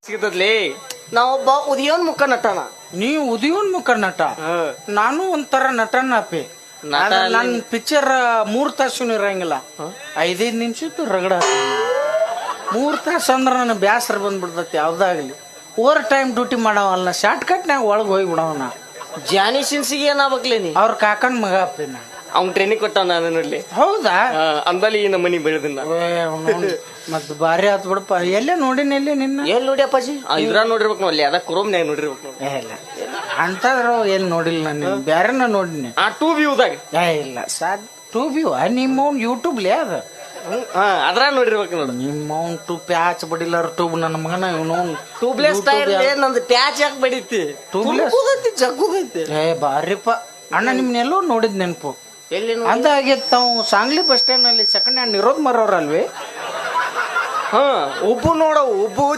ಸಿಗ್ತದ್ಲಿ ನಾವೊಬ್ಬ ಉದಯೋನ್ಮುಖ ನಟನ. ನೀವು ಉದಯೋನ್ಮುಖ ನಟ, ನಾನು ಒಂಥರ ನಟನಪ್ಪಿ. ನನ್ ಪಿಕ್ಚರ್ 3 ತಾಸು ಇರಂಗಿಲ್ಲ, 5-5 ನಿಮಿಷದ್ದು ರಗಡ. 3 ತಾಸು ಅಂದ್ರ ನನ್ ಬ್ಯಾಸರ ಬಂದ್ಬಿಡ್ತತಿ. ಯಾವ್ದಾಗ್ಲಿ ಓವರ್ ಟೈಮ್ ಡ್ಯೂಟಿ ಮಾಡವಲ್ಲ, ಶಾರ್ಟ್ ಕಟ್ನಾಗ ಒಳಗೆ ಹೋಗಿ ಬಿಡವನ. ಜಾನಿ ಸಿನ್ಸಿಗೆ ಏನಾಗ್ಬೇಕ್ಲೇನಿ? ಅವ್ರ ಕಾಕನ್ ಮಗ ಅಪ್ಪಿ ನಾ. ಅವ್ನ್ ಟ್ರೈನಿಂಗ್ ಕೊಟ್ಟ ನಾನು ನೋಡ್ಲಿ. ಹೌದಾ? ಅಂದಲ್ಲಿ ಈ ನಮ್ಮನಿ ಬೆಳೆದನ್ನ ಮತ್ ಬಾರಿ ಆತ್ ಬಿಡಪ್ಪ. ಎಲ್ಲೇ ನೋಡಿನ ಎಲ್ಲಿ ನಿನ್ನ? ಎಲ್ಲಿ ನೋಡಿ ಅಪ್ಪಾಜಿ? ಇದ್ರ ನೋಡಿರ್ಬೇಕು ಅಲ್ಲಿ, ಅದ ಕುರುಮ್ನ್ಯಾಗ ನೋಡಿರ್ಬೇಕು ನೋಡಿ. ಇಲ್ಲ ಅಂತಂದ್ರ ಎಲ್ಲಿ ನೋಡಿಲ್ಲ ನಾನು, ಬ್ಯಾರೆನ ನೋಡಿನಿ. ಟೂ ವ್ಯೂದಾಗ ಇಲ್ಲ ಸಾದ್ 2 ವ್ಯೂ ನಿಮ್ಮ ಯೂಟ್ಯೂಬ್ಲೇ ಅದ. ಅದ್ರ ನೋಡಿರ್ಬೇಕು ನೋಡು. ನಿಮ್ಮ ಟೂಬ್ ಹಚ್ಚ ಬಡಿಲಾರ ಟ್ಯೂಬ್ ನನ್ನ ಮಗನ ಇವನು ಟ್ಯೂಬ್ಲೆಸ್ ಟೈರ್ ನಂದು ಪ್ಯಾಚ್ ಯಾಕೆ ಬಡಿತಿ? ಟ್ಯೂಬ್ಲೆಸ್ ಜಗ್ಗುದೈತಿ. ಬಾರಿಪ್ಪ ಅಣ್ಣ, ನಿಮ್ನೆಲ್ಲೋ ನೋಡಿದ್ ನೆನಪು. ಎಲ್ಲಿ ಅದಾಗಿತ್ತು ತಾವು ಸಾಂಗ್ಲಿ ಬಸ್ ಸ್ಟ್ಯಾಂಡ್ ಅಲ್ಲಿ ಸೆಕೆಂಡ್ ಹ್ಯಾಂಡ್ ಇರೋದ್ ಮರೋರಲ್ವಿ. ಉಬ್ಬು ನೋಡ, ಉಬ್ಬು